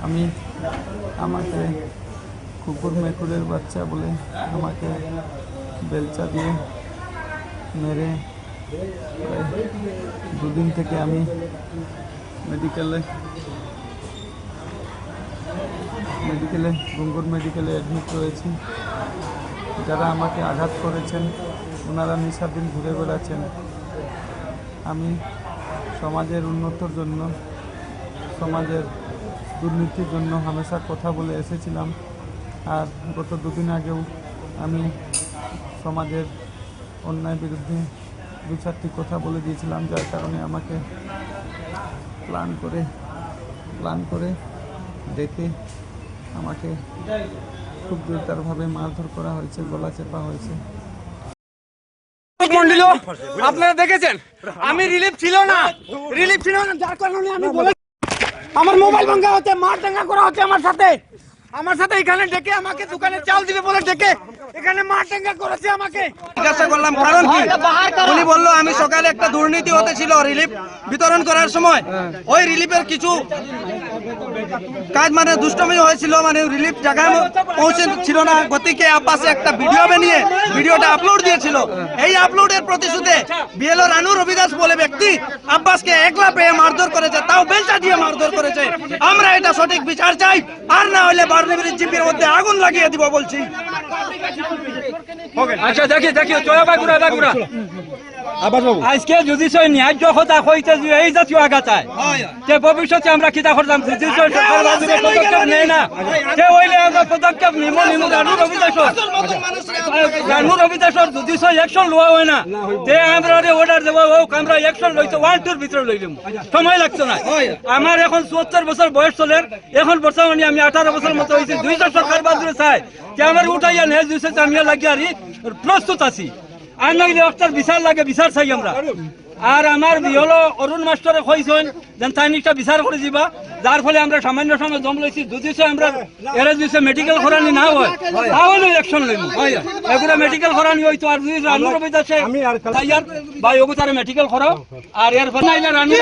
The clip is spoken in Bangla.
আমি আমাকে কুকুর মেকুরের বাচ্চা বলে আমাকে বেলচা দিয়ে মেরে দুদিন থেকে আমি মেডিকেলে গুঙ্গুর মেডিকেলে অ্যাডমিট রয়েছি। যারা আমাকে আঘাত করেছেন ওনারা নিশাদিন ঘুরে বেড়াচ্ছেন। আমি সমাজের উন্নতির জন্য, সমাজের দুর্নীতির জন্য হামেশা কথা বলে এসেছিলাম। আর গত দুদিন আগেও আমি সমাজের অন্যায় বিরুদ্ধে দু চারটি কথা বলে দিয়েছিলাম, যার কারণে আমাকে প্ল্যান করে ডেকে আমাকে খুব জোরদারভাবে মারধর করা হয়েছে, গলা চেপা হয়েছে। আপনারা দেখেছেন আমি রিলিফ ছিল না, যার কারণে আমি বলে আমার মোবাইল ভাঙা হচ্ছে, মার দাঙ্গা করা হচ্ছে আমার সাথে এখানে ডেকে আমাকে দোকানে চাল দিবে বলে ডেকে এখানে মার দাঙ্গা করেছে আমাকে। জিজ্ঞাসা করলাম কারণ কি, উনি বললো আমি সকালে একটা দুর্নীতি হতেছিল রিলিফ বিতরণ করার সময়, ওই রিলিফের কিছু কাজ মানে দুষ্টমি হয়েছিল, মানে রিলিফ জায়গায় পৌঁছেছিল না। গতিকে আব্বাসে একটা ভিডিও বানিয়ে ভিডিওটা আপলোড দিয়েছিল। এই আপলোডের প্রতিশোধে বিএলও রানু রবিদাস বলে ব্যক্তি আব্বাসকে একলা পেয়ে মারধর করেছে, তাও বেলচা দিয়ে মারধর করেছে। আমরা এটা সঠিক বিচার চাই, আর না হলে বারনিবির জিপির মধ্যে আগুন লাগিয়ে দিব বলছি। আচ্ছা দেখি চলাবাগুড়া আজকে যদি ন্যায্য কথা কইতে এই জাতীয় আঘাতায় যে ভবিষ্যতে আমরা কিতা করতাম, পদক্ষেপ নেই না যে হইলে আমরা পদক্ষেপ নিব রানু রবিদাসর যদি অ্যাকশন লওয়া হয় না তে আমরা অর্ডার দেবো, আমরা অ্যাকশন লইতে 1-2 ভিতরে লইলাম, সময় লাগতো না। আমার এখন 74 বছর বয়স চলে, এখন বর্তমানে আমি 18 বছর মতো হয়েছি। 200 সরকার বাদুরে চাই যে আমার উঠাইয়া নেই 200 আমি লাগিয়ে আর প্রস্তুত আছি। আর নইলে একটা বিচার লাগে, বিচার চাই আমরা। আর আমার বিহলো অরুণ মাস্টারে কইছেন যেন তাই একটা বিচার করে দিবা, যার ফলে আমরা সামান্য সময় দম লইছি। যদি আমরা এরা যদি মেডিকেল করানি না হয় তাহলে অ্যাকশন লইব। এগুলো মেডিকেল করানি হইতো, আর যদি রানু রবিদাসে তাইয়ার বা ওগুতারে মেডিকেল করাও, আর এর ফলে রানু